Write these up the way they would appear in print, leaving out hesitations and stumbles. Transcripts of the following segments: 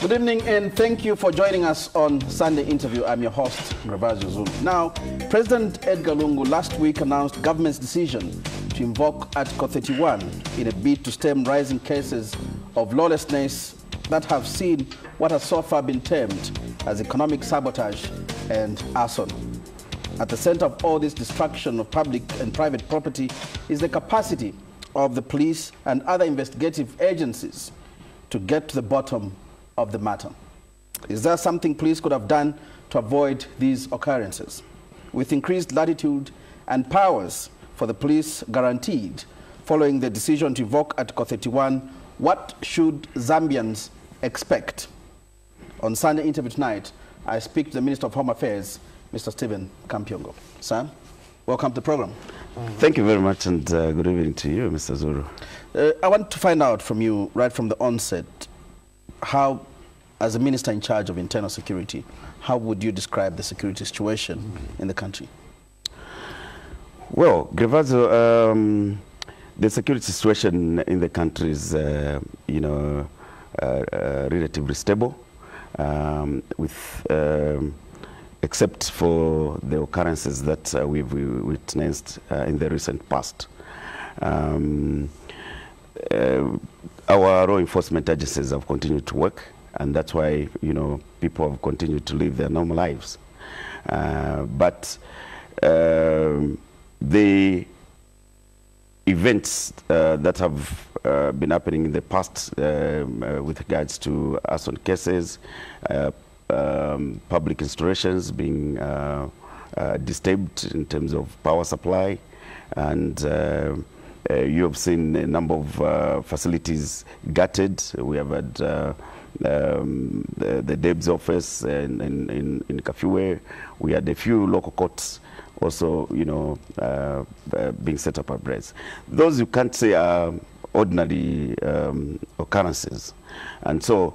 Good evening and thank you for joining us on Sunday Interview. I'm your host, Grevazio Zulu. Now, President Edgar Lungu last week announced government's decision to invoke Article 31 in a bid to stem rising cases of lawlessness that have seen what has so far been termed as economic sabotage and arson. At the center of all this destruction of public and private property is the capacity of the police and other investigative agencies to get to the bottom of the matter. Is there something police could have done to avoid these occurrences? With increased latitude and powers for the police guaranteed following the decision to invoke Article 31, what should Zambians expect? On Sunday Interview tonight, I speak to the Minister of Home Affairs, Mr. Stephen Kampyongo. Sir, welcome to the program. Thank you very much, and good evening to you, Mr. Zulu. I want to find out from you, right from the onset, how, as a minister in charge of internal security, how would you describe the security situation in the country? Well, Grevazio, the security situation in the country is, relatively stable, except for the occurrences that we've witnessed in the recent past. Our law enforcement agencies have continued to work, and that's why, people have continued to live their normal lives. But the events that have been happening in the past with regards to arson cases, public installations being disturbed in terms of power supply, and you have seen a number of facilities gutted. We have had the DEB's office in Kampyongo. We had a few local courts also, being set up abreast. Those you can't say are ordinary occurrences. And so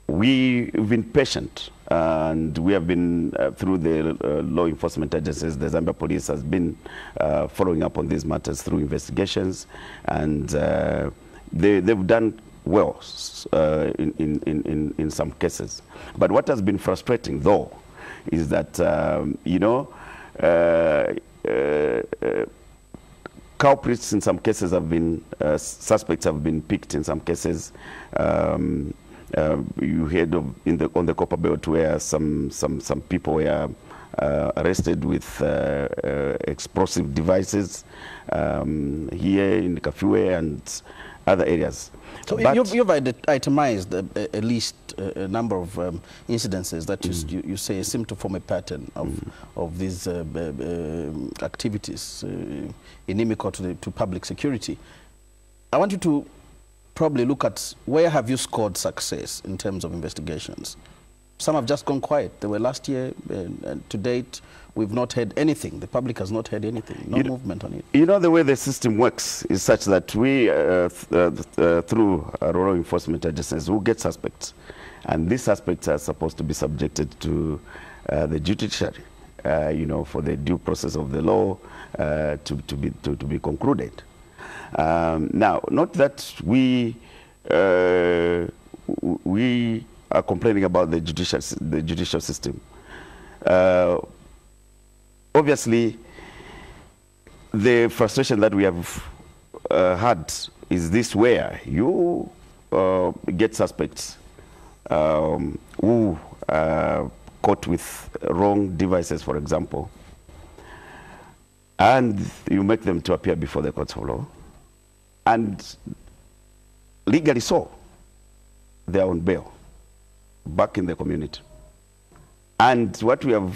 we've been patient, and we have been, through the law enforcement agencies, the Zambia police has been following up on these matters through investigations, and they've done well in some cases. But what has been frustrating, though, is that, culprits in some cases have been, suspects have been picked in some cases. You heard of on the Copper Belt where some people were arrested with explosive devices here in Kampyongo and other areas. So you've itemized at least a number of incidences that you say seem to form a pattern of these activities inimical to public security. I want you to probably look at where have you scored success in terms of investigations. Some have just gone quiet. They were last year, and to date, we've not heard anything. The public has not heard anything, no movement on it. The way the system works is such that we, through our law enforcement agencies, will get suspects. And these suspects are supposed to be subjected to the judiciary, for the due process of the law to be concluded. Now, not that we are complaining about the judicial system. Obviously, the frustration that we have had is this, where you get suspects who are caught with wrong devices, for example, and you make them to appear before the courts of law, and legally so, they are on bail back in the community. And what we have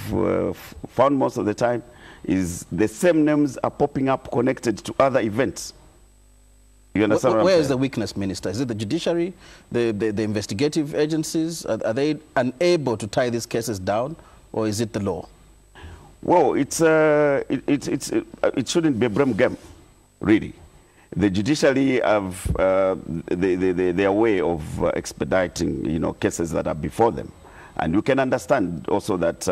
found most of the time is the same names are popping up connected to other events. You understand what I'm saying? Where is the weakness, Minister? Is it the judiciary, the investigative agencies? Are they unable to tie these cases down, or is it the law? Well, it shouldn't be a blame game, really. The judiciary have their way of expediting, cases that are before them, and you can understand also that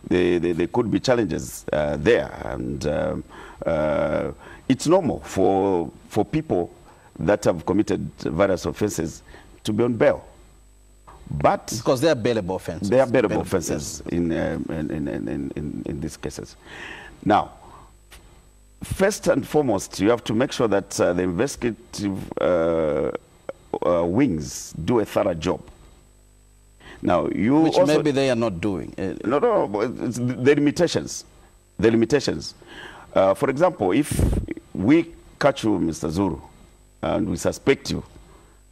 there could be challenges there, and it's normal for people that have committed various offenses to be on bail. But because they are bailable offenses. They are bailable offenses, yes, in these cases. Now, first and foremost, you have to make sure that the investigative wings do a thorough job. Now, which also, maybe they are not doing. No, it's the limitations. The limitations. For example, if we catch you, Mr. Zulu, and we suspect you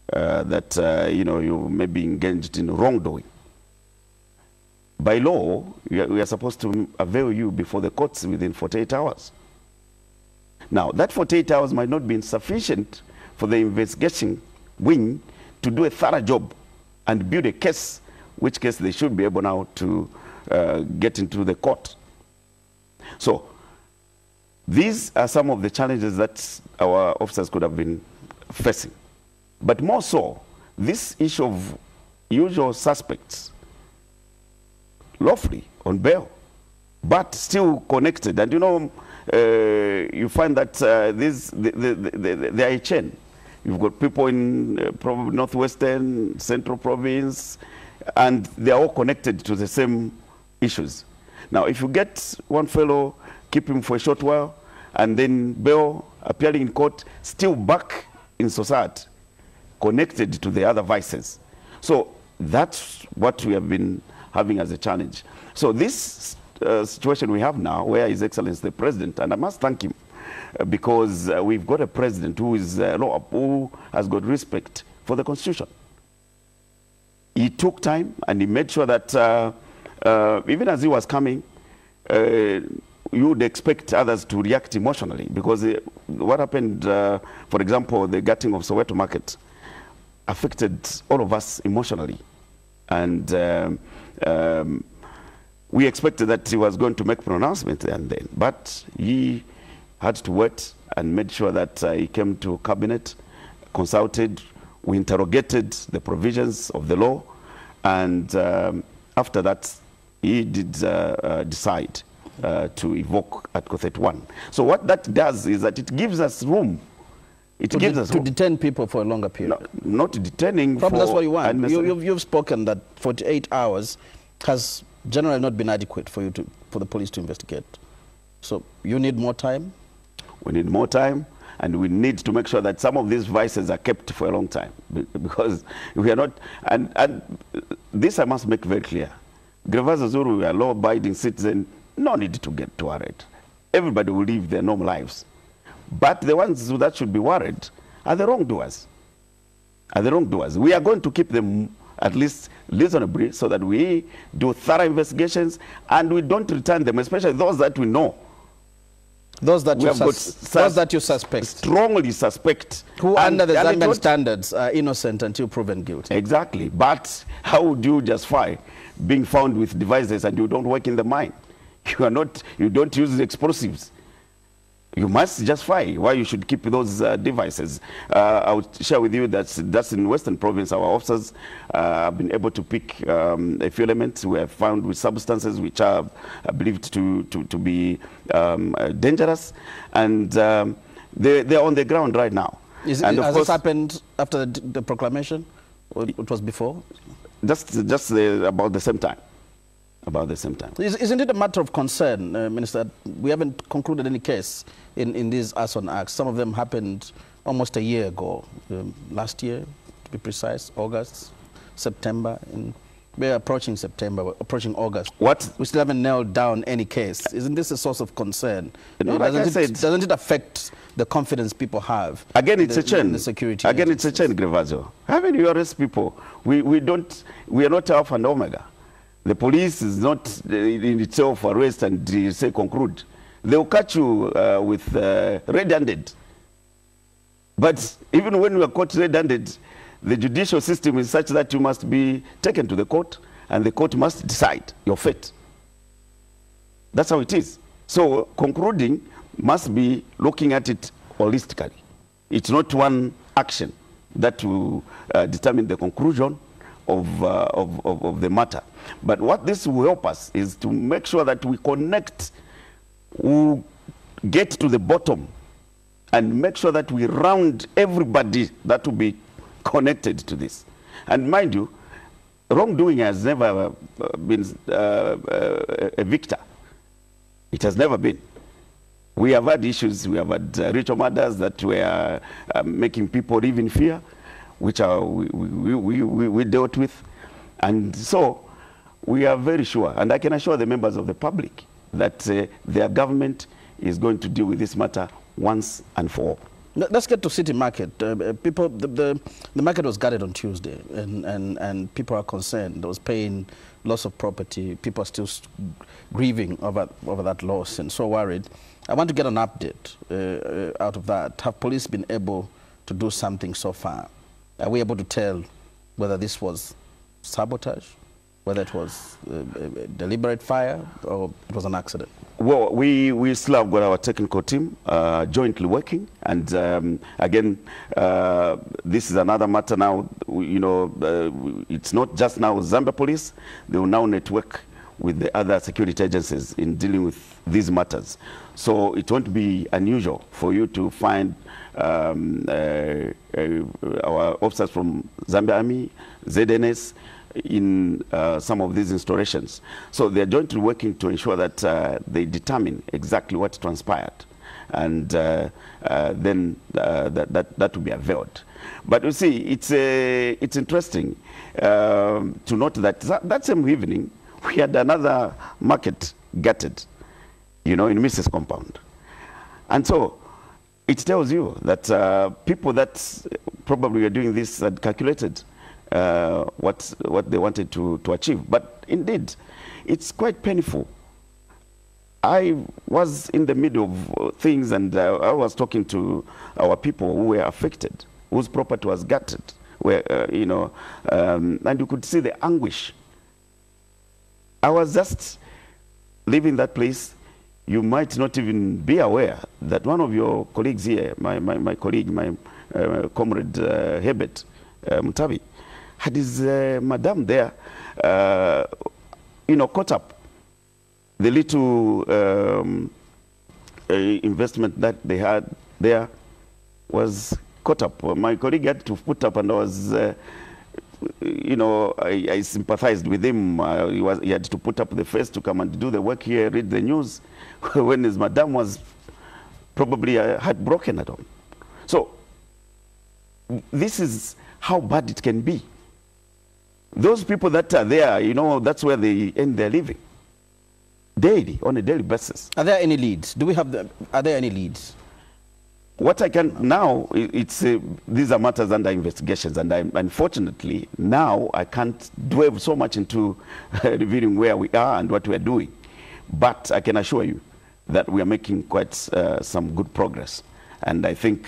that you know, you may be engaged in wrongdoing, by law, we are supposed to avail you before the courts within 48 hours. Now, that 48 hours might not be sufficient for the investigation wing to do a thorough job and build a case, which case they should be able now to get into the court. So, these are some of the challenges that our officers could have been facing. But more so, this issue of usual suspects lawfully on bail, but still connected. And you know, you find that they are a chain. You've got people in northwestern, central province, and they are all connected to the same issues. Now, if you get one fellow, keep him for a short while, and then bail, appearing in court, still back in society, connected to the other vices. So that's what we have been having as a challenge. So this situation we have now, where His Excellency the President, and I must thank him, because we've got a president who is who has got respect for the Constitution. He took time and he made sure that even as he was coming, you would expect others to react emotionally, because what happened, for example, the gutting of Soweto Market affected all of us emotionally. And we expected that he was going to make pronouncement and then, but he had to wait and made sure that he came to cabinet, consulted, we interrogated the provisions of the law, and after that, he did decide to evoke Article 31. So what that does is that it gives us room. It gives us to detain people for a longer period. No, not detaining. Probably that's what you want. You've spoken that 48 hours has generally not been adequate for the police to investigate. So you need more time. We need more time, and we need to make sure that some of these vices are kept for a long time, because we are not. And this I must make very clear. Grevazio Zulu, we are law-abiding citizens. No need to get worried. Everybody will live their normal lives. But the ones that should be worried are the wrongdoers. We are going to keep them at least reasonably, so that we do thorough investigations and we don't return them, especially those that we know. Those that you suspect. Strongly suspect. Who under the Zambian standards are innocent until proven guilty. Exactly. But how would you justify being found with devices and you don't work in the mine? You don't use explosives. You must justify why you should keep those devices. I would share with you that that's in Western Province. Our officers have been able to pick a few elements we have found with substances which are believed to be dangerous, and they're on the ground right now. Has this happened after the proclamation, or it was before? Just about the same time. About the same time. Isn't it a matter of concern, Minister? We haven't concluded any case in these arson acts. Some of them happened almost a year ago, last year, to be precise, August, September. We're approaching September, we're approaching August. What? We still haven't nailed down any case. Isn't this a source of concern? No, doesn't it affect the confidence people have? Again, it's a chain. The security. Again, it's a chain, Grevazio. How many you arrest people? We are not Alpha and Omega. The police is not in itself arrest and say conclude. They will catch you with red-handed. But even when you are caught red-handed, the judicial system is such that you must be taken to the court, and the court must decide your fate. That's how it is. So concluding must be looking at it holistically. It's not one action that will determine the conclusion of the matter. But what this will help us is to make sure that we connect, we get to the bottom, and make sure that we round everybody that will be connected to this. And mind you, wrongdoing has never been a victor. It has never been. We have had issues. We have had ritual murders that were making people live in fear, which we dealt with. And so we are very sure, and I can assure the members of the public that their government is going to deal with this matter once and for all. Let's get to city market. People, the market was gutted on Tuesday, and people are concerned. There was pain, loss of property. People are still grieving over that loss and so worried. I want to get an update out of that. Have police been able to do something so far? Are we able to tell whether this was sabotage, whether it was a deliberate fire, or it was an accident? Well, we still have got our technical team jointly working, and again, this is another matter now. You know, it's not just now Zambia Police; they will now network with the other security agencies in dealing with these matters. So it won't be unusual for you to find our officers from Zambia Army, ZNS, in some of these installations. So they're jointly working to ensure that they determine exactly what transpired, and then that will be availed. But you see, it's interesting to note that that same evening we had another market gutted, you know, in Mrs. Compound. And so it tells you that people that probably were doing this had calculated what they wanted to achieve. But indeed, it's quite painful. I was in the middle of things, and I was talking to our people who were affected, whose property was gutted, where, you know, and you could see the anguish. I was just leaving that place. You might not even be aware that one of your colleagues here, my colleague, my comrade Herbert Mutabi, had his madam there, you know, caught up. The little investment that they had there was caught up. My colleague had to put up, and I was, you know, I sympathized with him. He had to put up the face to come and do the work here, read the news, when his madam was probably heartbroken at home. So this is how bad it can be. Those people that are there, you know, that's where they end their living. Daily, on a daily basis. Are there any leads? Are there any leads? What I can now, these are matters under investigations, and unfortunately now I can't dwell so much into revealing where we are and what we are doing. But I can assure you that we are making quite some good progress, and I think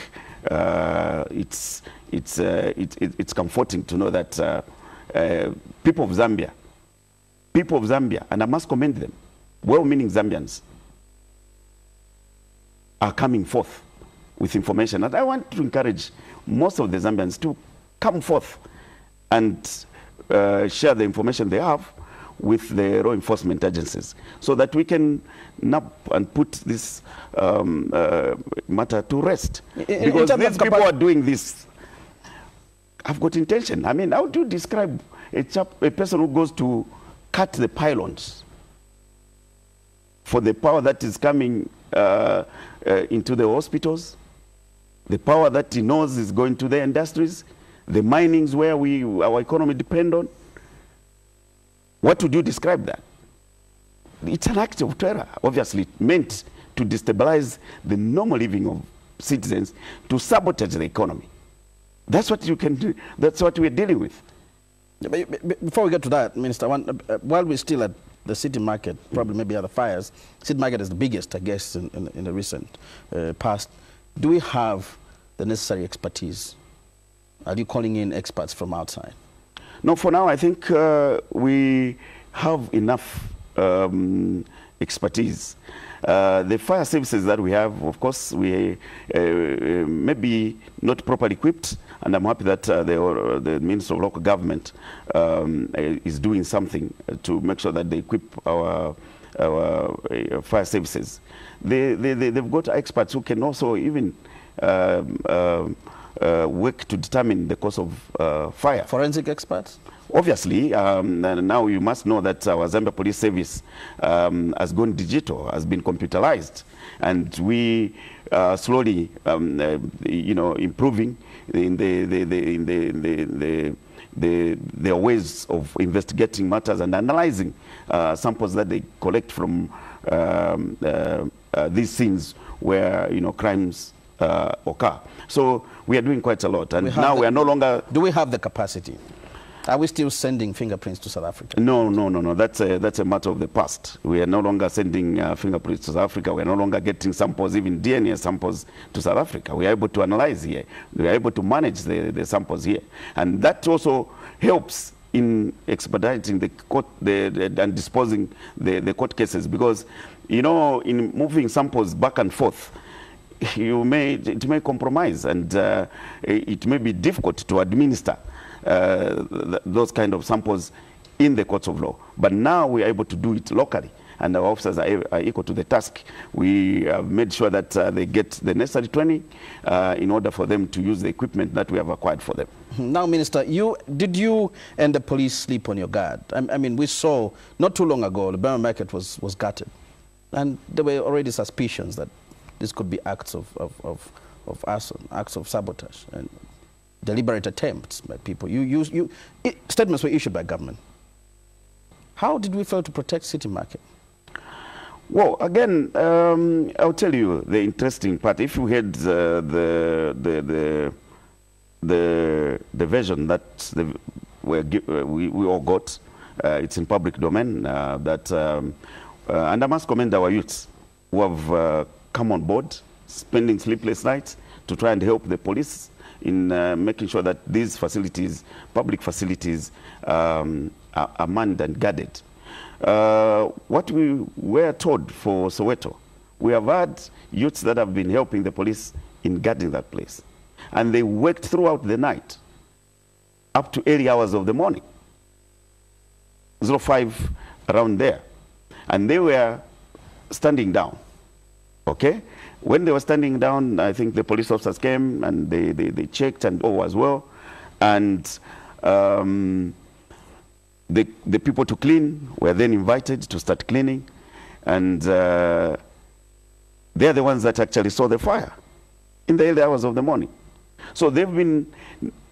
it's comforting to know that people of Zambia, and I must commend them, well-meaning Zambians, are coming forth with information. And I want to encourage most of the Zambians to come forth and share the information they have with the law enforcement agencies, so that we can nab and put this matter to rest. Because these people are doing this, have got intention. I mean, how do you describe a person who goes to cut the pylons for the power that is coming into the hospitals, the power that he knows is going to the industries, the minings where our economy depend on? What would you describe that? It's an act of terror, obviously meant to destabilize the normal living of citizens, to sabotage the economy. That's what you can do. That's what we're dealing with. Before we get to that, Minister, while we're still at the city market, probably maybe other fires, city market is the biggest, I guess, in the recent past. Do we have the necessary expertise? Are you calling in experts from outside? No, for now, I think we have enough expertise. The fire services that we have, of course, we may be not properly equipped, and I'm happy that the Minister of Local Government is doing something to make sure that they equip our fire services. They've got experts who can also even work to determine the cause of fire. Forensic experts? Obviously, now you must know that our Zambia Police Service has gone digital, has been computerized, and we are slowly, you know, improving in their ways of investigating matters and analyzing samples that they collect from these scenes where, you know, crimes occur. So we are doing quite a lot, and now we are no longer. Do we have the capacity? Are we still sending fingerprints to South Africa? No. That's a matter of the past. We are no longer sending fingerprints to South Africa. We are no longer getting samples, even DNA samples, to South Africa. We are able to analyze here. We are able to manage the samples here. And that also helps in expediting the court and disposing the court cases, because, you know, in moving samples back and forth, it may compromise, and it may be difficult to administer those kind of samples in the courts of law. But now we are able to do it locally, and our officers are equal to the task. We have made sure that they get the necessary training in order for them to use the equipment that we have acquired for them. Now, Minister, did you and the police sleep on your guard? I mean, we saw not too long ago the Burma market was gutted, and there were already suspicions that this could be acts of arson, acts of sabotage, and deliberate attempts by people. Statements were issued by government. How did we fail to protect city market? Well, again, I'll tell you the interesting part. If you had the version that we all got, it's in public domain. And I must commend our youths who have come on board, spending sleepless nights to try and help the police in making sure that these facilities, public facilities, are manned and guarded. What we were told for Soweto, we have had youths that have been helping the police in guarding that place. And they worked throughout the night, up to early hours of the morning, 05 around there. And they were standing down, okay? When they were standing down, I think the police officers came and they checked, and all was well. And the people to clean were then invited to start cleaning. And they're the ones that actually saw the fire in the early hours of the morning. So they've been,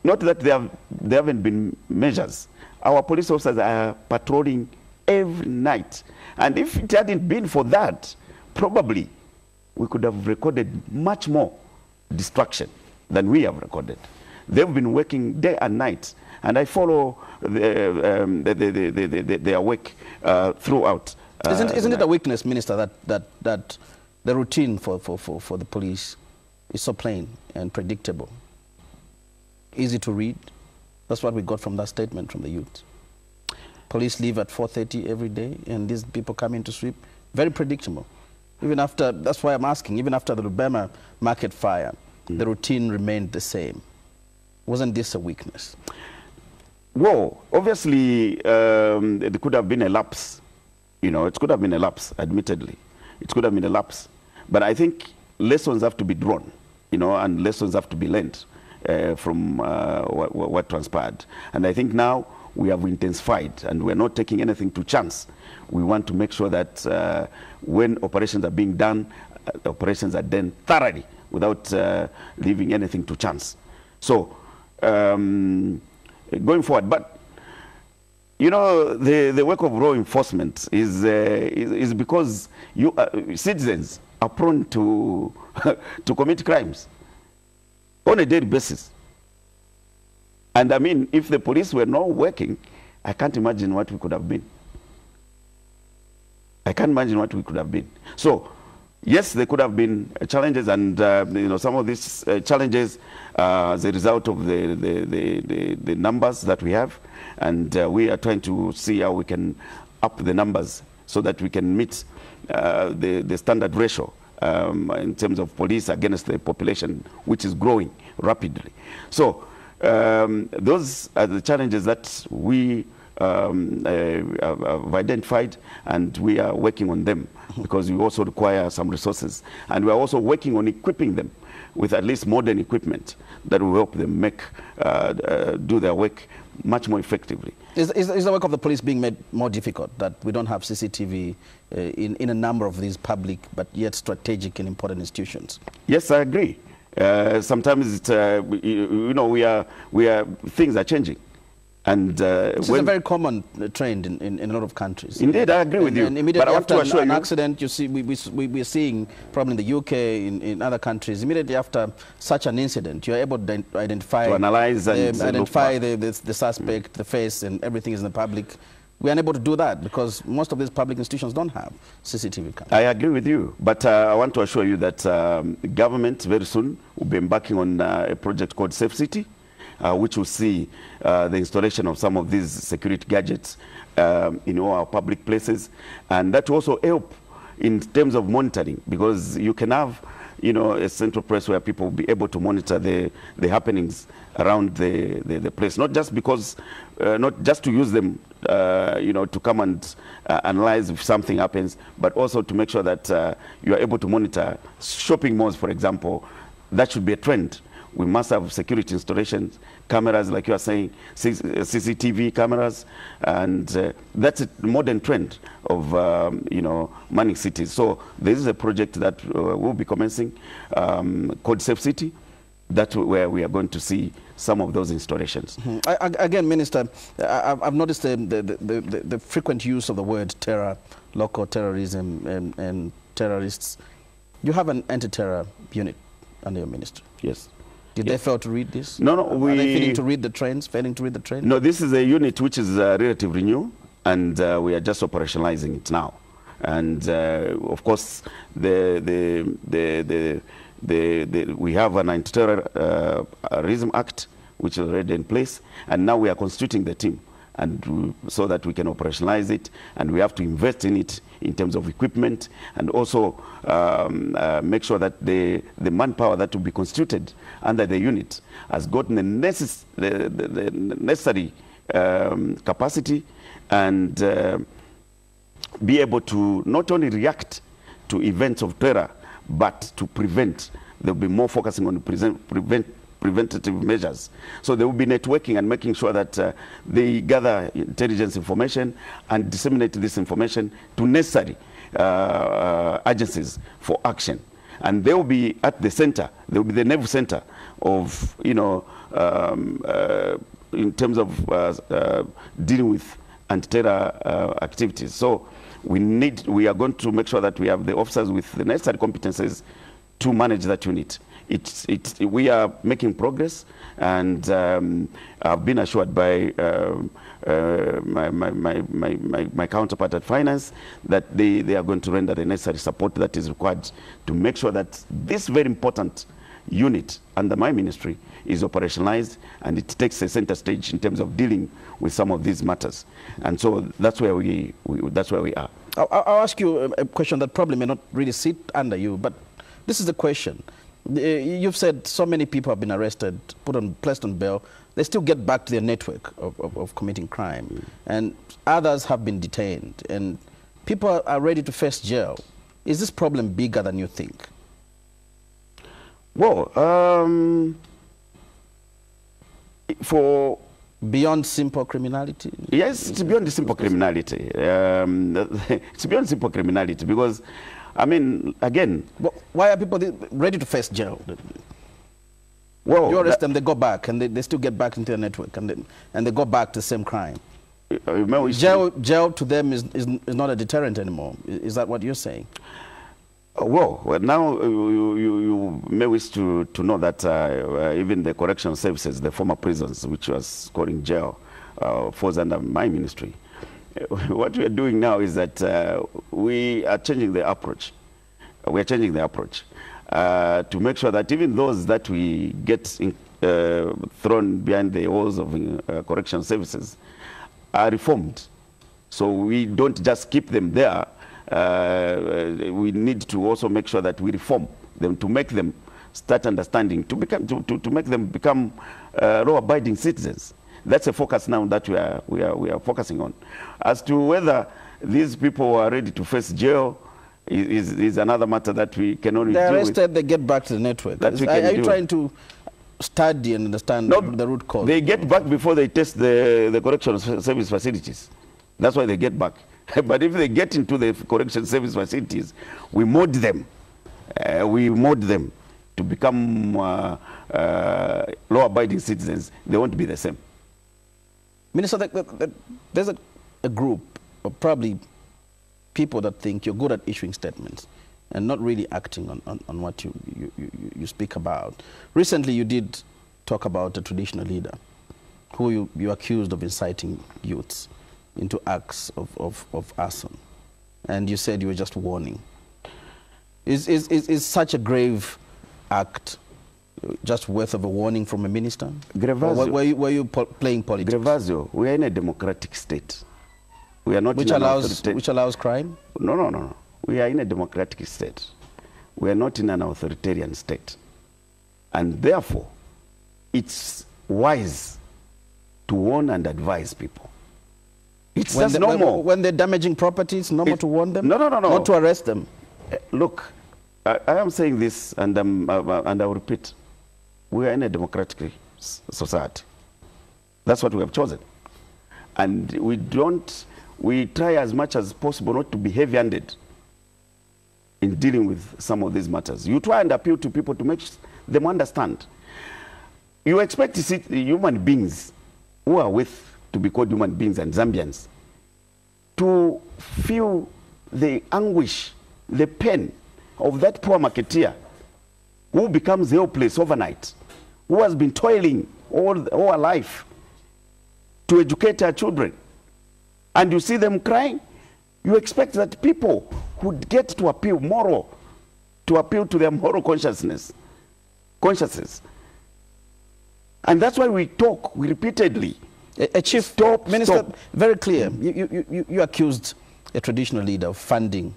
not that there haven't been measures. Our police officers are patrolling every night. And if it hadn't been for that, probably we could have recorded much more destruction than we have recorded. They've been working day and night, and I follow their work throughout. Isn't it a weakness, Minister, that the routine for the police is so plain and predictable, easy to read? That's what we got from that statement from the youth. Police leave at 4:30 every day, and these people come in to sweep. Very predictable. Even after, that's why I'm asking, even after the Lubema market fire, the routine remained the same. Wasn't this a weakness? Well, obviously, there could have been a lapse. You know, it could have been a lapse, admittedly. It could have been a lapse. But I think lessons have to be drawn, you know, and lessons have to be learned from what transpired. And I think now we have intensified, and we're not taking anything to chance. We want to make sure that when operations are being done, operations are done thoroughly without leaving anything to chance. So, going forward, but you know, the work of law enforcement is because citizens are prone to to commit crimes on a daily basis. And I mean, if the police were not working, I can't imagine what we could have been. I can't imagine what we could have been. So, yes, there could have been challenges, and you know, some of these challenges as a result of the numbers that we have, and we are trying to see how we can up the numbers so that we can meet the standard ratio in terms of police against the population, which is growing rapidly. So those are the challenges that we have identified, and we are working on them because we also require some resources. And we are also working on equipping them with at least modern equipment that will help them make do their work much more effectively. Is the work of the police being made more difficult, that we don't have CCTV in a number of these public but yet strategic and important institutions? Yes, I agree. Sometimes it's, you know, things are changing. And this is a very common trend in a lot of countries. Indeed, I agree with you. And immediately after an accident, you see, we're seeing, probably in the UK, in other countries, immediately after such an incident, you're able to identify, to analyze and identify the suspect, the face, and everything is in the public. We are unable to do that because most of these public institutions don't have CCTV cameras. I agree with you, but I want to assure you that the government very soon will be embarking on a project called Safe City, which will see the installation of some of these security gadgets in all our public places. And that will also help in terms of monitoring, because you can have, you know, a central place where people will be able to monitor the happenings around the place, not just because, not just to use them, you know, to come and analyze if something happens, but also to make sure that you are able to monitor shopping malls, for example. That should be a trend. We must have security installations, cameras, like you are saying, CCTV cameras, and that's a modern trend of, you know, manning cities. So this is a project that will be commencing called Safe City. That's where we are going to see some of those installations. Again, Minister, I've noticed the frequent use of the word terror, local terrorism, and terrorists. You have an anti-terror unit under your ministry. Yes. Did they fail to read this? No, no. Are they failing to read the trends? No, this is a unit which is relatively new, and we are just operationalizing it now. And of course, we have an Antiterrorism Act, which is already in place, and now we are constituting the team, and so that we can operationalize it, and we have to invest in it in terms of equipment, and also make sure that the manpower that will be constituted under the unit has gotten the necessary capacity, and be able to not only react to events of terror, but to prevent. They'll be more focusing on preventative measures. So there will be networking and making sure that they gather intelligence information and disseminate this information to necessary agencies for action. And they will be at the center. They will be the nerve center of, you know, in terms of dealing with anti-terror activities. So we are going to make sure that we have the officers with the necessary competences to manage that unit. We are making progress, and I've been assured by my counterpart at Finance that they are going to render the necessary support that is required to make sure that this very important unit under my ministry is operationalized, and it takes a center stage in terms of dealing with some of these matters. And so that's where we are. I'll ask you a question that probably may not really sit under you, but this is the question. You've said so many people have been arrested, placed on bail. They still get back to their network of committing crime. And others have been detained. And people are ready to face jail. Is this problem bigger than you think? Well, for... Beyond simple criminality? Yes, it's beyond the simple criminality. It's beyond simple criminality because, I mean, again... Why are people ready to face jail? Well, you arrest them, they go back, and they still get back into the network, and they go back to the same crime. Jail to them is not a deterrent anymore. Is that what you're saying? Well, now you may wish to know that even the correctional services, the former prisons, which was called in jail, falls under my ministry. What we are doing now is that we are changing the approach. We are changing the approach to make sure that even those that we get thrown behind the walls of correctional services are reformed. So we don't just keep them there. We need to also make sure that we reform them to make them start understanding, to make them become law-abiding citizens. that's a focus now that we are focusing on. As to whether these people are ready to face jail is another matter that we can only They're arrested, they get back to the network. Are you trying to study and understand the root cause? They get back before they test the correctional service facilities. That's why they get back. But if they get into the correction service facilities, we mold them. To become law-abiding citizens. They won't be the same. Minister, there's a group of probably people that think you're good at issuing statements and not really acting on what you speak about. Recently, you did talk about a traditional leader who you accused of inciting youths into acts of arson. And you said you were just warning. Is such a grave act just worth of a warning from a minister? Grevazio, were you playing politics? Grevazio, we are in a democratic state. We are not which allows crime? No. We are in a democratic state. We are not in an authoritarian state. And therefore, it's wise to warn and advise people. It's just normal. When they're damaging property, it's normal to warn them? No. Not to arrest them? Look, I am saying this, and I will repeat. We are in a democratic society. That's what we have chosen. And we try as much as possible not to be heavy-handed in dealing with some of these matters. You try and appeal to people to make them understand. You expect to see human beings who are to be called human beings and Zambians to feel the anguish, the pain of that poor marketeer who becomes helpless overnight, who has been toiling all her life to educate her children. And you see them crying. You expect that people would get to appeal to their moral consciousness. And that's why we talk repeatedly. Chief Minister, very clear. You accused a traditional leader of funding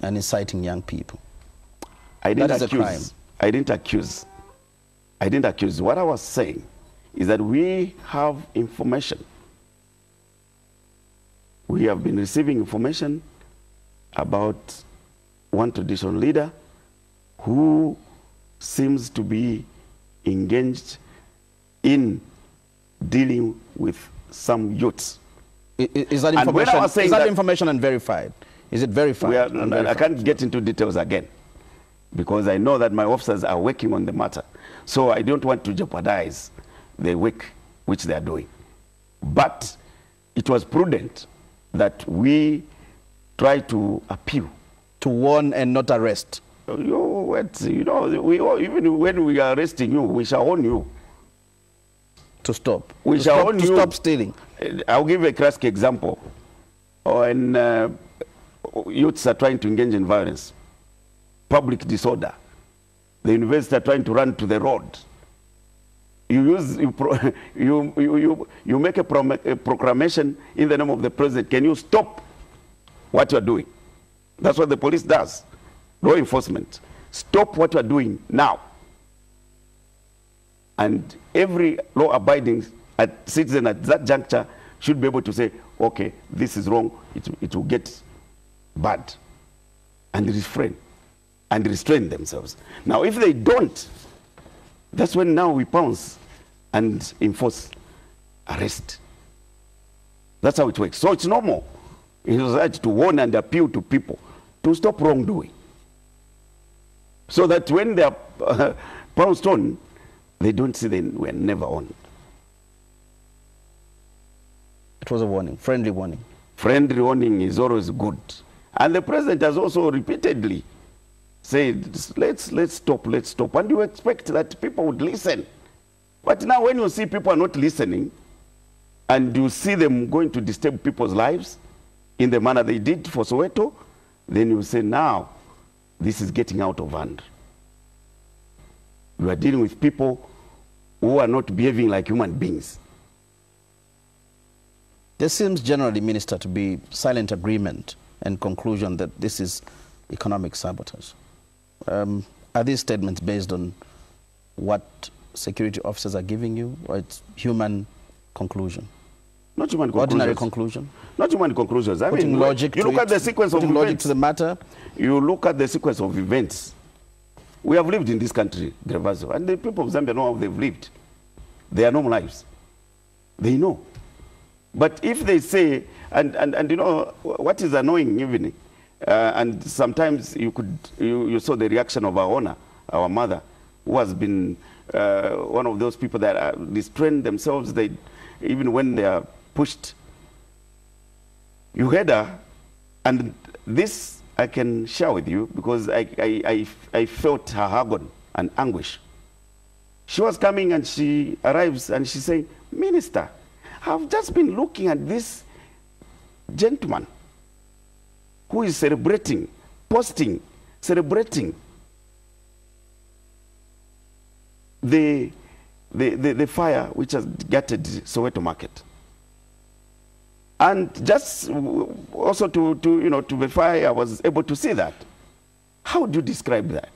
and inciting young people. I didn't accuse. What I was saying is that we have information. We have been receiving information about one traditional leader who seems to be engaged in dealing with some youths. Is that information and verified? Is it verified? I can't get into details again because I know that my officers are working on the matter. So I don't want to jeopardize the work which they are doing. But it was prudent that we try to appeal. To warn and not arrest. Even when we are arresting you, we shall warn you. To stop. We shall warn you. To stop stealing. I'll give a classic example. When youths are trying to engage in violence, public disorder, the universities are trying to run to the road. You make a proclamation in the name of the president. Can you stop what you are doing? That's what the police does. Law enforcement. Stop what you are doing now. And every law-abiding citizen at that juncture should be able to say, okay, this is wrong, it will get bad, and refrain and restrain themselves. Now, if they don't, that's when now we pounce and enforce arrest. That's how it works. So it's normal in society to warn and appeal to people to stop wrongdoing. So that when they are pounced on, they don't see they were never on. It was a warning, friendly warning. Friendly warning is always good. And the president has also repeatedly said, let's stop. And you expect that people would listen. But now when you see people are not listening, and you see them going to disturb people's lives in the manner they did for Soweto, then you say, now, this is getting out of hand. You are dealing with people who are not behaving like human beings. There seems generally, Minister, to be silent agreement and conclusion that this is economic sabotage. Are these statements based on what security officers are giving you, or it's human conclusion? Not human conclusions. Ordinary conclusion? Not human conclusions. I putting mean, logic you look at the sequence of events. Logic to the matter. You look at the sequence of events. We have lived in this country, Grevazio, and the people of Zambia know how they've lived. Their normal lives. They know. But if they say, and you know, what is annoying even, and sometimes you saw the reaction of our owner, our mother, who has been one of those people that restrain themselves, even when they are pushed. You heard her, and this I can share with you because I felt her agony and anguish. She was coming and she arrives and she saying, Minister, I've just been looking at this gentleman who is celebrating, posting, celebrating the fire which has gutted Soweto Market. And just also to verify, I was able to see that. How do you describe that?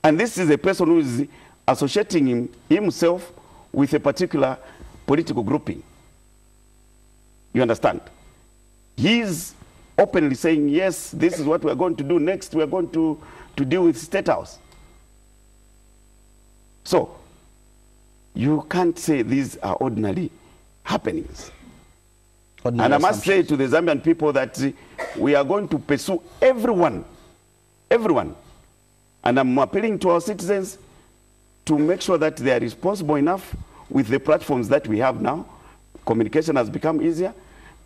And this is a person who is associating himself with a particular political grouping. You understand? He's openly saying, yes, this is what we're going to do next. We're going to deal with State House. So, you can't say these are ordinary happenings. Ordinary and I must say to the Zambian people that we are going to pursue everyone. And I'm appealing to our citizens to make sure that they are responsible enough with the platforms that we have now. Communication has become easier.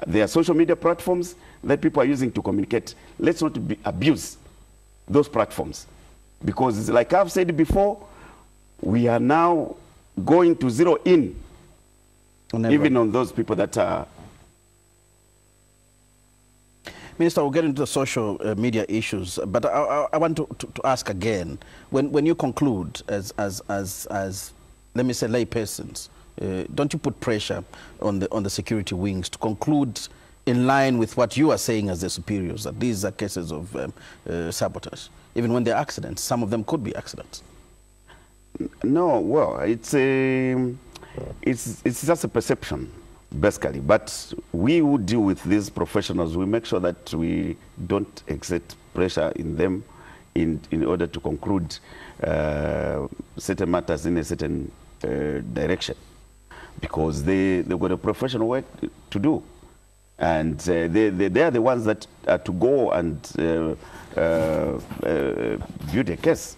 There are social media platforms that people are using to communicate. Let's not abuse those platforms. Because like I've said before, we are now going to zero in even on those people that are... Minister, we'll get into the social media issues, but I want to ask again, when you conclude as let me say, laypersons, don't you put pressure on the security wings to conclude in line with what you are saying as the superiors, that these are cases of sabotage, even when they're accidents? Some of them could be accidents. No, well, it's just a perception, basically. But we who deal with these professionals, we make sure that we don't exert pressure in them in order to conclude certain matters in a certain direction, because they've got a professional work to do. And they are the ones that are to go and view the case.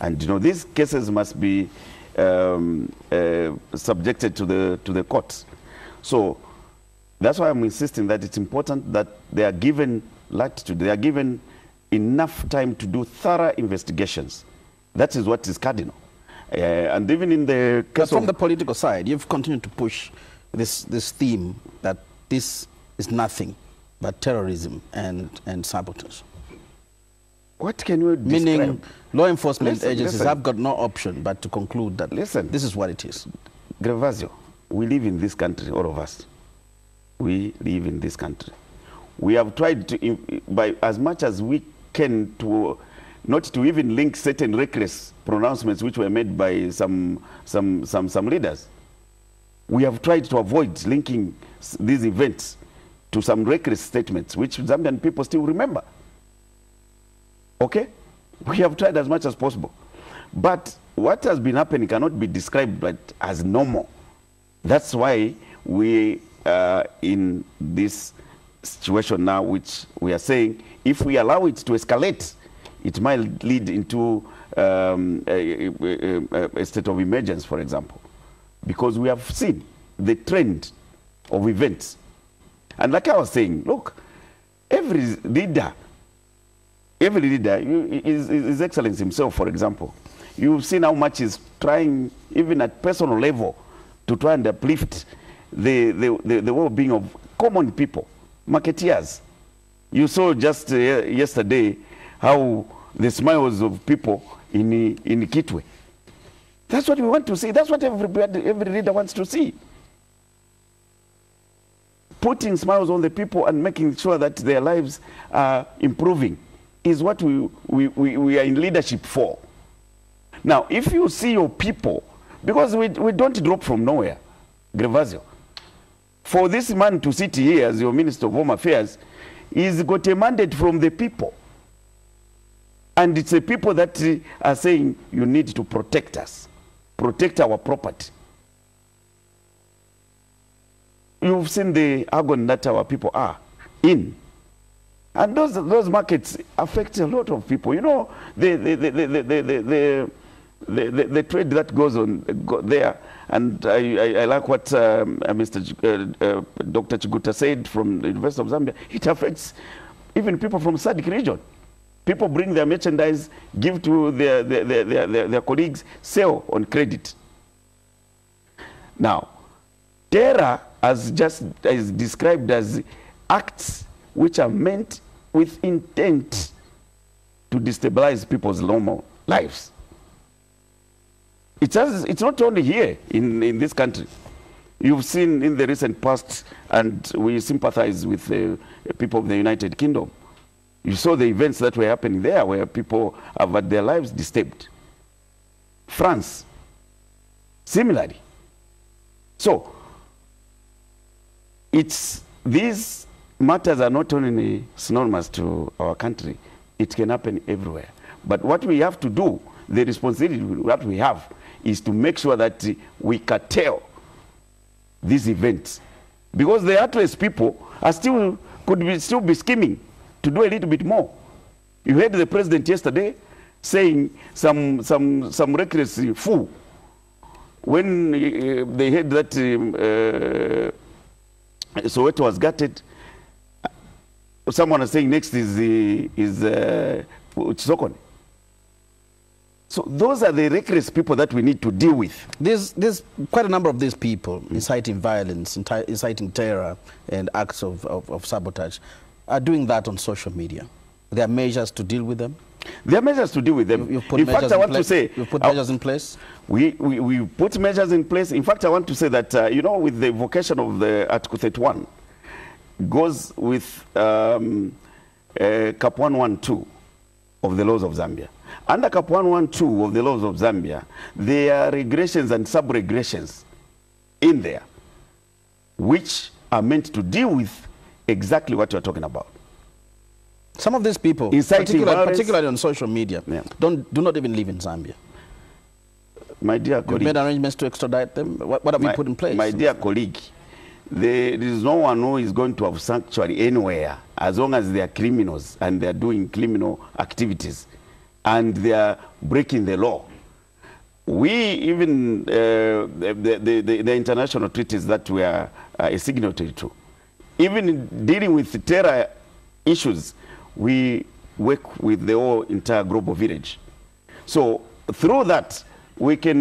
And you know, these cases must be subjected to the courts. So that's why I'm insisting that it's important that they are given latitude, they are given enough time to do thorough investigations. That is what is cardinal. And even in the case from the political side, you've continued to push this theme that this is nothing but terrorism and sabotage. What can you describe? Meaning law enforcement agencies have got no option but to conclude that this is what it is. Grevazio, we live in this country, all of us. We live in this country. We have tried to, by as much as we can, to not to even link certain reckless pronouncements which were made by some leaders. We have tried to avoid linking these events to some reckless statements which Zambian people still remember. Okay? We have tried as much as possible. But what has been happening cannot be described as normal. That's why we are in this situation now, which we are saying, if we allow it to escalate, it might lead into a state of emergency, for example. Because we have seen the trend of events. And like I was saying, look, every leader, His Excellency himself, for example, you've seen how much he's trying, even at personal level, to try and uplift the well-being of common people, marketeers. You saw just yesterday how the smiles of people in Kitwe. That's what we want to see. That's what every leader wants to see. Putting smiles on the people and making sure that their lives are improving is what we are in leadership for. Now, if you see your people, because we don't drop from nowhere, Grevazio, for this man to sit here as your Minister of Home Affairs, he's got a mandate from the people. And it's the people that are saying you need to protect us, protect our property. You've seen the agony that our people are in. And those markets affect a lot of people. You know, the trade that goes on there, and I like what Dr. Chiguta said from the University of Zambia. It affects even people from SADC region. People bring their merchandise, give to their colleagues, sell on credit. Now, terror is described as acts which are meant with intent to destabilize people's normal lives. It's not only here in this country. You've seen in the recent past, and we sympathize with the people of the United Kingdom. You saw the events that were happening there where people have had their lives disturbed. France, similarly. So, these matters are not only synonymous to our country, it can happen everywhere. But what we have to do, the responsibility that we have, is to make sure that we curtail these events. Because the at-risk people are could still be scheming to do a little bit more. You heard the president yesterday saying some reckless fool when they heard that Soweto was gutted. Someone is saying next is Chisokone. So those are the reckless people that we need to deal with. There's quite a number of these people inciting violence, inciting terror, and acts of sabotage are doing that on social media. There are measures to deal with them? There are measures to deal with them. You've put in fact, I want to say... You've put measures in place? We put measures in place. In fact, I want to say that, you know, with the vocation of the Article 31, goes with Cap 112 of the laws of Zambia. Under Cap 112 of the laws of Zambia, there are regressions and sub-regressions in there, which are meant to deal with exactly what you're talking about. Some of these people, particularly on social media, do not even live in Zambia. My dear colleague, you've made arrangements to extradite them. What have you put in place? My dear colleague, there is no one who is going to have sanctuary anywhere as long as they are criminals and they are doing criminal activities and they are breaking the law. We even, the international treaties that we are a signatory to, even in dealing with terror issues, we work with the whole entire global village. So through that, we can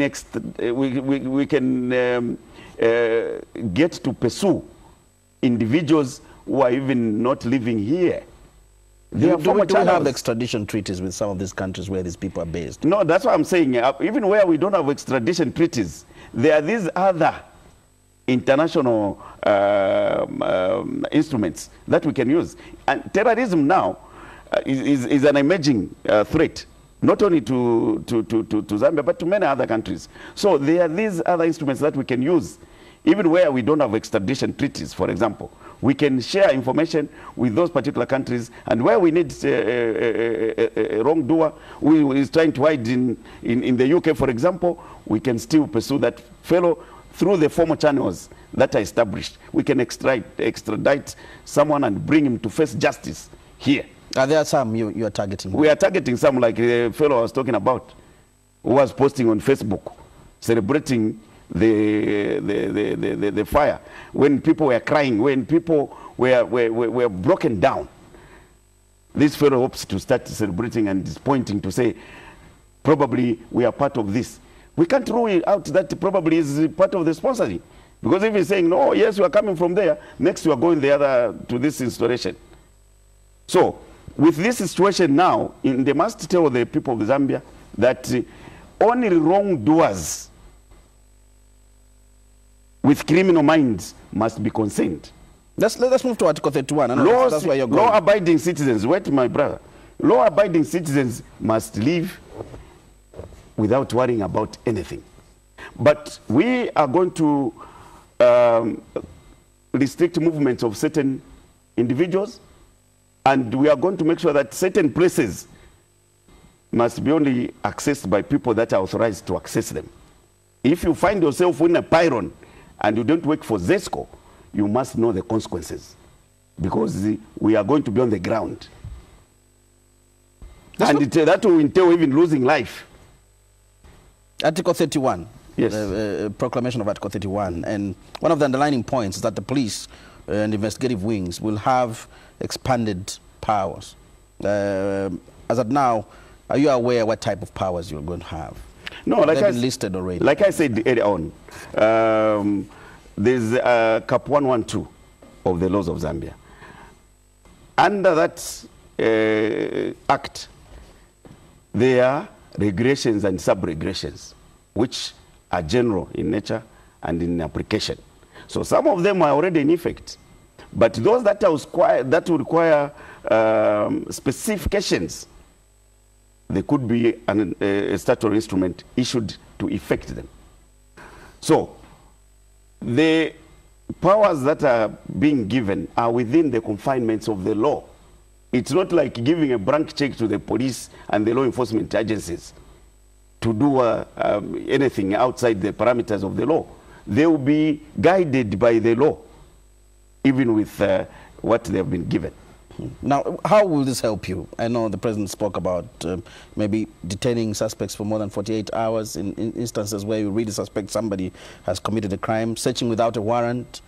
get to pursue individuals who are even not living here. Do we have extradition treaties with some of these countries where these people are based? No, that's what I'm saying. Even where we don't have extradition treaties, there are these other international instruments that we can use. And terrorism now is an emerging threat, not only to Zambia, but to many other countries. So there are these other instruments that we can use, even where we don't have extradition treaties, for example. We can share information with those particular countries, and where we need a wrongdoer who is trying to hide in the UK, for example, we can still pursue that fellow through the formal channels that are established. We can extradite someone and bring him to face justice here. Are there some you are targeting? We are targeting some, like the fellow I was talking about, who was posting on Facebook, celebrating the fire, when people were crying, when people were broken down. This fellow hopes to start celebrating and is pointing to say, probably we are part of this. We can't rule out that probably is part of the sponsoring. Because if he's saying, no, yes, we are coming from there, next we are going the other to this installation. So, with this situation now, they must tell the people of Zambia that only wrongdoers with criminal minds must be concerned. Let's move to Article 31. That's where you're going. Law-abiding citizens, wait, my brother. Law-abiding citizens must live without worrying about anything. But we are going to restrict movements of certain individuals, and we are going to make sure that certain places must be only accessed by people that are authorized to access them. If you find yourself in a pylon and you don't work for ZESCO, you must know the consequences, because we are going to be on the ground. And that will entail even losing life. Article 31. Yes. Proclamation of Article 31. And one of the underlining points is that the police and investigative wings will have expanded powers. As of now, are you aware what type of powers you're going to have? No, like They've been listed already. Like I said earlier on, there's Cap 112 of the laws of Zambia. Under that act, there are regressions and sub-regressions, which are general in nature and in application. So some of them are already in effect. But those that will require specifications, there could be a statutory instrument issued to effect them. So the powers that are being given are within the confinements of the law. It's not like giving a blank check to the police and the law enforcement agencies to do anything outside the parameters of the law. They will be guided by the law, even with what they have been given. Now, how will this help you? I know the president spoke about maybe detaining suspects for more than 48 hours in instances where you really suspect somebody has committed a crime, searching without a warrant.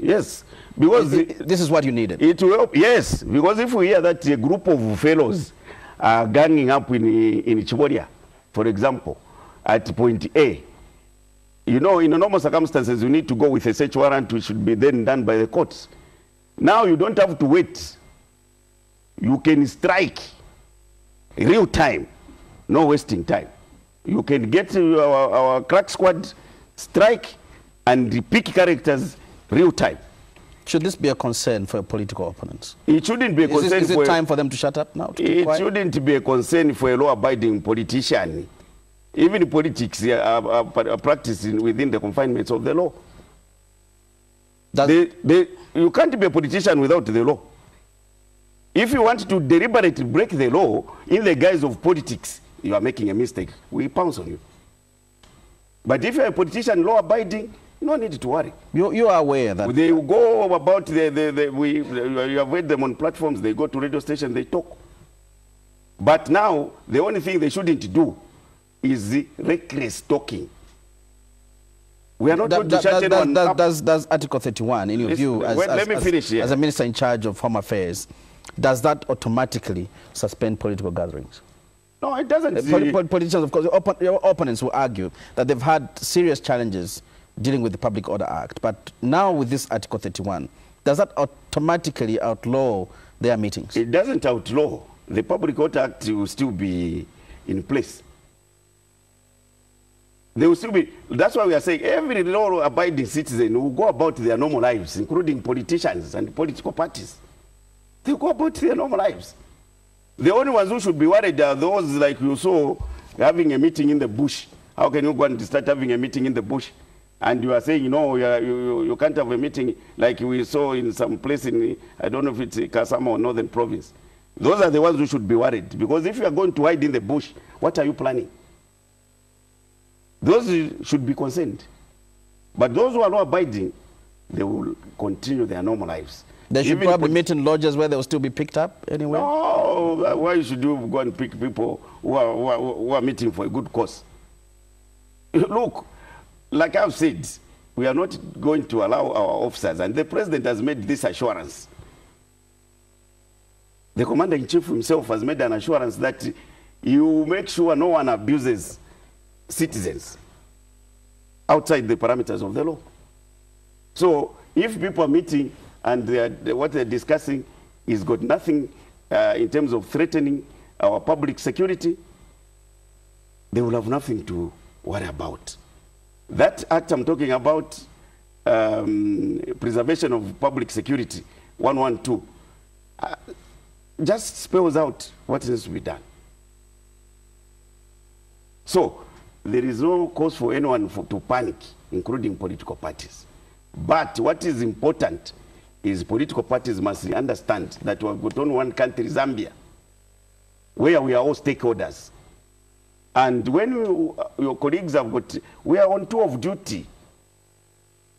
Yes, because this is what you needed. It will help, yes, because if we hear that a group of fellows are ganging up in Chiboria, for example, at point A, you know, in normal circumstances, you need to go with a search warrant, which should be then done by the courts. Now you don't have to wait. You can strike real time, no wasting time. You can get to our crack squad, strike, and pick characters real time. Should this be a concern for your political opponents? It shouldn't be a concern. Is it time for them to shut up now? It shouldn't be a concern for a law-abiding politician. Even politics are practiced within the confinements of the law. You can't be a politician without the law. If you want to deliberately break the law in the guise of politics, you are making a mistake. We pounce on you. But if you're a politician law-abiding, no need to worry. You are aware that they will go about you have heard them on platforms, they go to radio stations, they talk. But now, the only thing they shouldn't do is the reckless talking. We are not going to shut anyone up. Does Article 31, in your view, as a minister in charge of Home Affairs, does that automatically suspend political gatherings? No, it doesn't. Politicians, of course, your opponents will argue that they've had serious challenges dealing with the Public Order Act. But now with this Article 31, does that automatically outlaw their meetings? It doesn't outlaw. The Public Order Act will still be in place. They will still be. That's why we are saying every law-abiding citizen will go about their normal lives, including politicians and political parties. They go about their normal lives. The only ones who should be worried are those like you saw having a meeting in the bush. How can you go and start having a meeting in the bush? And you are saying, no, you can't have a meeting like we saw in some place in, I don't know if it's Kasama or Northern Province. Those are the ones who should be worried. Because if you are going to hide in the bush, what are you planning? Those should be concerned. But those who are not abiding, they will continue their normal lives. They should probably meet in lodges where they will still be picked up anyway? No, why should you go and pick people who are meeting for a good cause? Look, like I've said, we are not going to allow our officers, and the president has made this assurance. The commander-in-chief himself has made an assurance that you make sure no one abuses citizens outside the parameters of the law. So if people are meeting and what they're discussing is got nothing in terms of threatening our public security, they will have nothing to worry about. That act I'm talking about, preservation of public security, 112, just spells out what needs to be done. So there is no cause for anyone to panic, including political parties. But what is important is political parties must understand that we have got only one country, Zambia, where we are all stakeholders. And when your colleagues have got, we are on tour of duty.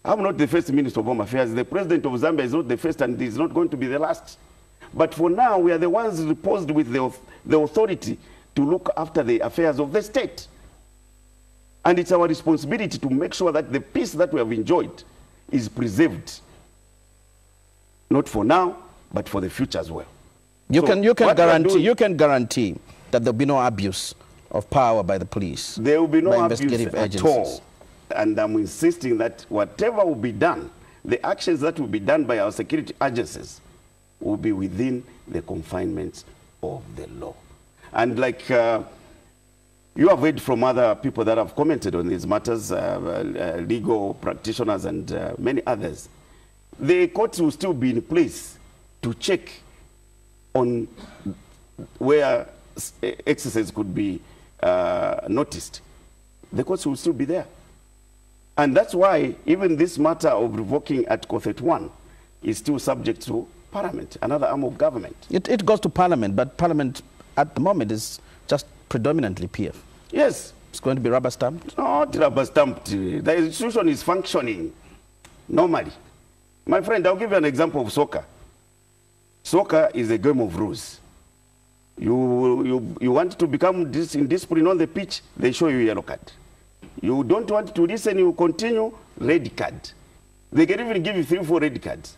I'm not the first Minister of Home Affairs. The President of Zambia is not the first and is not going to be the last. But for now, we are the ones reposed with the authority to look after the affairs of the state. And it's our responsibility to make sure that the peace that we have enjoyed is preserved. Not for now, but for the future as well. You can guarantee that there'll be no abuse of power by the police. There will be no abuse at all. And I'm insisting that whatever will be done, the actions that will be done by our security agencies will be within the confinements of the law. And like you have heard from other people that have commented on these matters, legal practitioners and many others, the courts will still be in place to check on where excesses could be noticed. The courts will still be there. And that's why even this matter of revoking Article 31 is still subject to Parliament, another arm of government. It goes to Parliament, but Parliament at the moment is just predominantly PF. Yes. It's going to be rubber stamped? Not rubber stamped. The institution is functioning normally. My friend, I'll give you an example of soccer. Soccer is a game of rules. You want to become indisciplined on the pitch, they show you yellow card. You don't want to listen, you continue, red card. They can even give you 3 or 4 red cards.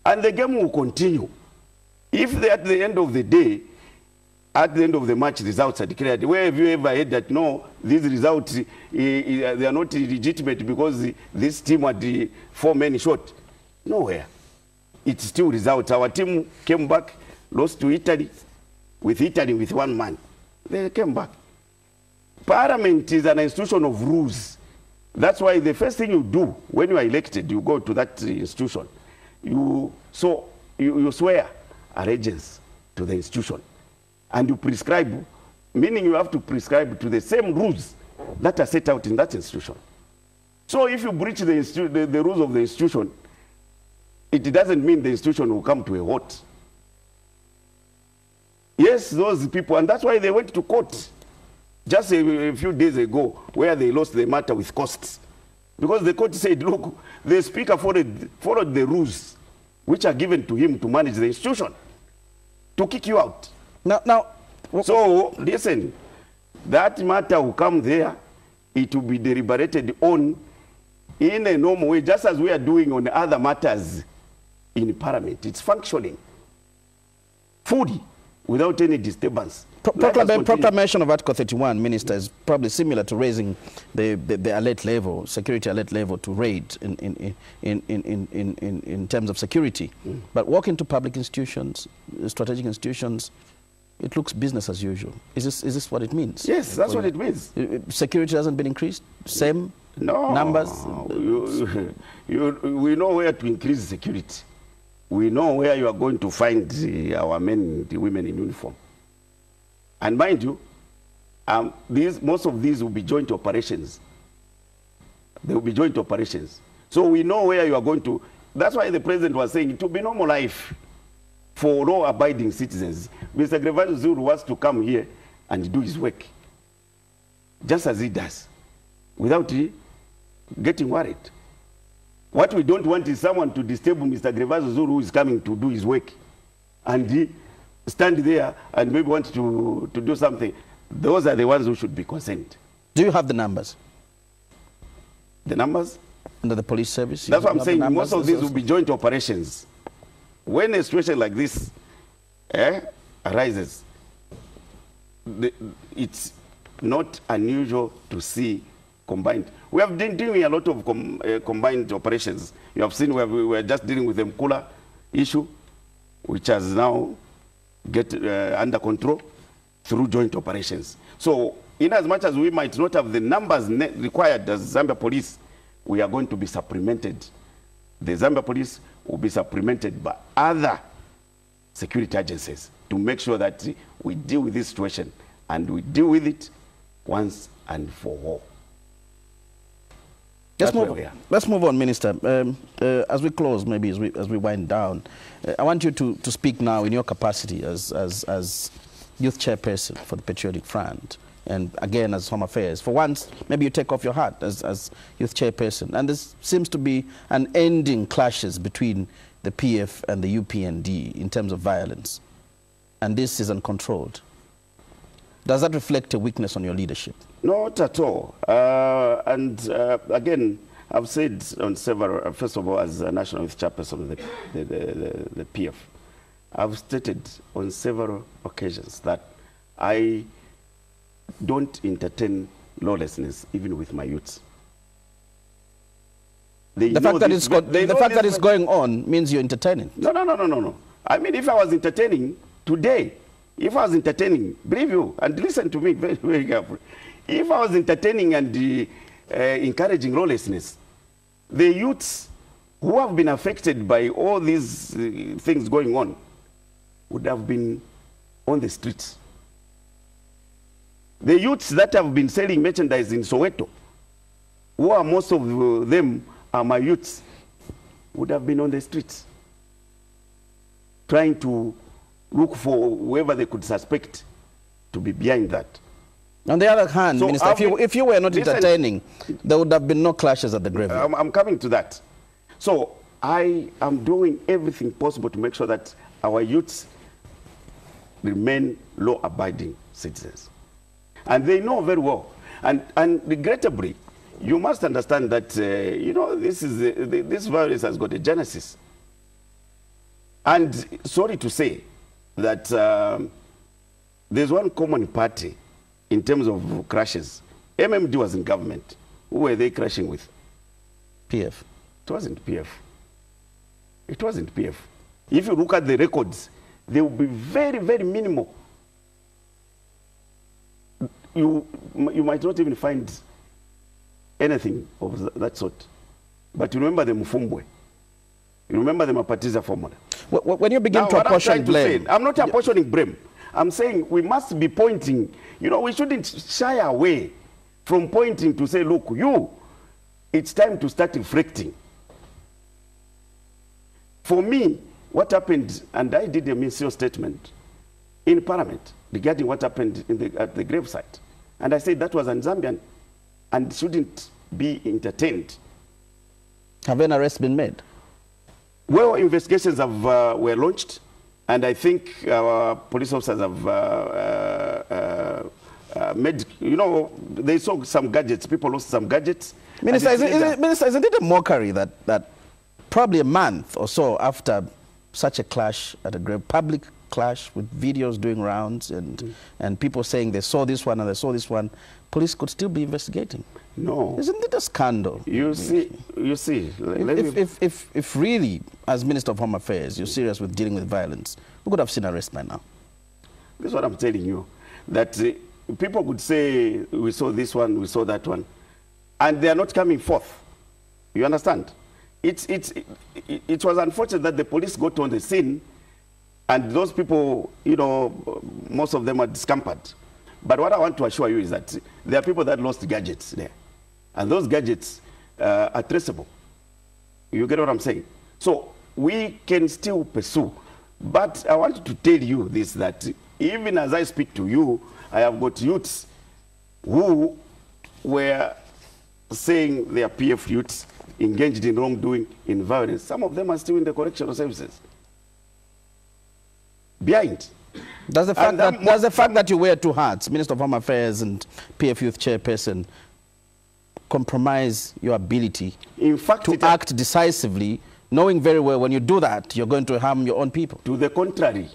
And the game will continue. If they, at the end of the day, at the end of the match, results are declared, where have you ever heard that, no, these results, they are not legitimate because this team had 4 men short? Nowhere. It's still results. Our team came back, lost to Italy with 1 man. They came back. Parliament is an institution of rules. That's why the first thing you do when you are elected, you go to that institution. You swear allegiance to the institution. And you prescribe, meaning you have to prescribe to the same rules that are set out in that institution. So if you breach the rules of the institution, it doesn't mean the institution will come to a halt. Yes, those people, and that's why they went to court just a few days ago, where they lost the matter with costs. Because the court said, look, the speaker followed the rules which are given to him to manage the institution, to kick you out. So, listen, that matter will come there, it will be deliberated on in a normal way, just as we are doing on other matters in Parliament. It's functioning fully, without any disturbance. Proclamation of Article 31, Minister, is probably similar to raising the alert level, security alert level to raid in terms of security. But walk into public institutions, strategic institutions, it looks business as usual. Is this what it means? Yes, that's what it means. Security hasn't been increased? Same numbers? We know where to increase security. We know where you are going to find our men, the women in uniform. And mind you, most of these will be joint operations. They will be joint operations. So we know where you are going to. That's why the president was saying it will be normal life for law-abiding citizens. Mr. Grevazio Zulu wants to come here and do his work, just as he does, without getting worried. What we don't want is someone to disturb Mr. Grevazio Zulu, who is coming to do his work, and he stand there and maybe want to do something. Those are the ones who should be concerned. Do you have the numbers? The numbers? Under the police service? That's what I'm saying. Most of these will be joint operations. When a situation like this arises, it's not unusual to see combined. We have been doing a lot of combined operations. You have seen where we were just dealing with the Mkula issue, which has now get under control through joint operations. So in as much as we might not have the numbers required as Zambia Police, we are going to be supplemented. The Zambia Police will be supplemented by other security agencies to make sure that we deal with this situation and we deal with it once and for all. Let's move on, Minister. As we close, maybe as we wind down, I want you to speak now in your capacity as youth chairperson for the Patriotic Front, and again as Home Affairs. For once, maybe you take off your hat as youth chairperson. And there seems to be an ending clashes between the PF and the UPND in terms of violence, and this is uncontrolled. Does that reflect a weakness on your leadership? Not at all. Again, I've said on several, first of all, as a national youth chairperson of the PF, I've stated on several occasions that I don't entertain lawlessness, even with my youths. The fact that it's going on means you're entertaining. No. I mean, if I was entertaining today, if I was entertaining, believe you, and listen to me very, very carefully, if I was entertaining and encouraging lawlessness, the youths who have been affected by all these things going on would have been on the streets. The youths that have been selling merchandise in Soweto, who are most of them are my youths, would have been on the streets trying to look for whoever they could suspect to be behind that. On the other hand, so Minister, if you were not entertaining, there would have been no clashes at the Grevazio. I'm coming to that. So I am doing everything possible to make sure that our youths remain law-abiding citizens. And they know very well. And regrettably, you must understand that, you know, this virus has got a genesis. And sorry to say that there's one common party in terms of crashes. MMD was in government. Who were they crashing with? PF. It wasn't PF. It wasn't PF. If you look at the records, they will be very, very minimal. You might not even find anything of that sort. But you remember the Mufumbwe. You remember the Mapatiza formula. When you begin to apportion blame... I'm not apportioning blame. I'm saying we must be pointing. You know, we shouldn't shy away from pointing to say, look, it's time to start reflecting. For me, what happened, and I did a ministerial statement in Parliament regarding what happened at the gravesite. And I said that was un-Zambian and shouldn't be entertained. Have any arrests been made? Well, investigations were launched, and I think our police officers have made, you know, they saw some gadgets, people lost some gadgets. Minister, isn't it a mockery that probably a month or so after such a clash at a public clash with videos doing rounds and people saying they saw this one and they saw this one, police could still be investigating? No. Isn't it a scandal? You see. If really, as Minister of Home Affairs, you're serious with dealing with violence, we could have seen arrest by now. This is what I'm telling you. That people could say, we saw this one, we saw that one, and they are not coming forth. You understand? It was unfortunate that the police got on the scene, and those people, you know, most of them are discomforted. But what I want to assure you is that there are people that lost gadgets there. And those gadgets are traceable. You get what I'm saying? So we can still pursue. But I want to tell you this, that even as I speak to you, I have got youths who were saying they are PF youths engaged in wrongdoing, in violence. Some of them are still in the correctional services. Behind. Does the fact that you wear two hats, Minister of Home Affairs and PF Youth Chairperson, compromise your ability to act decisively, knowing very well when you do that, you're going to harm your own people? To the contrary,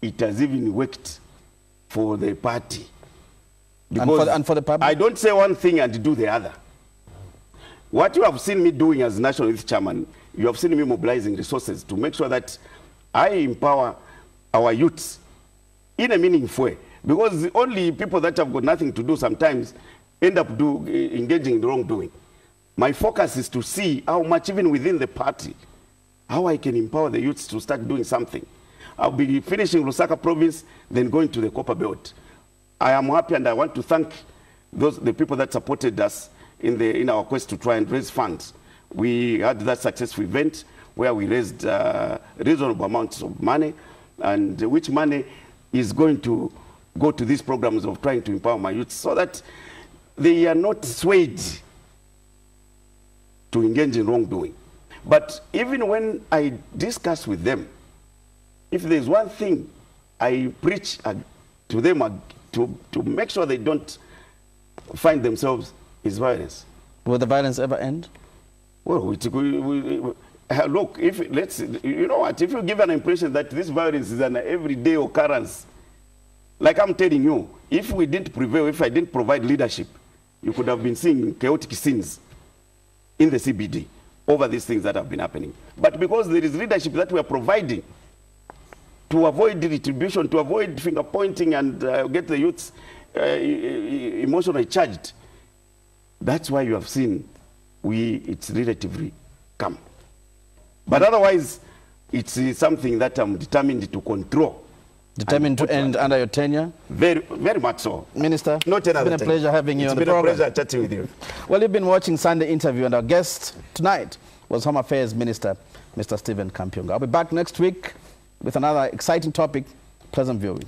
it has even worked for the party. And for the public? I don't say one thing and do the other. What you have seen me doing as National Youth Chairman, you have seen me mobilizing resources to make sure that I empower our youths in a meaningful way. Because the only people that have got nothing to do sometimes end up engaging in wrongdoing. My focus is to see how much, even within the party, how I can empower the youths to start doing something. I'll be finishing Lusaka province, then going to the Copper Belt. I am happy and I want to thank the people that supported us in our quest to try and raise funds. We had that successful event where we raised reasonable amounts of money, and which money is going to go to these programs of trying to empower my youth so that they are not swayed to engage in wrongdoing. But even when I discuss with them, if there's one thing I preach to them to make sure they don't find themselves is violence. Will the violence ever end? Well, look, you know what, if you give an impression that this violence is an everyday occurrence, like I'm telling you, if we didn't prevail, if I didn't provide leadership, you could have been seeing chaotic scenes in the CBD over these things that have been happening. But because there is leadership that we are providing to avoid retribution, to avoid finger pointing and get the youths emotionally charged, that's why you have seen it's relatively calm. But otherwise, it's something that I'm determined to control. Determined to end under your tenure? Very, very much so. Minister, it's been a pleasure having you on the program. It's been a pleasure chatting with you. Well, you've been watching Sunday Interview, and our guest tonight was Home Affairs Minister, Mr. Stephen Kampyongo. I'll be back next week with another exciting topic. Pleasant viewing.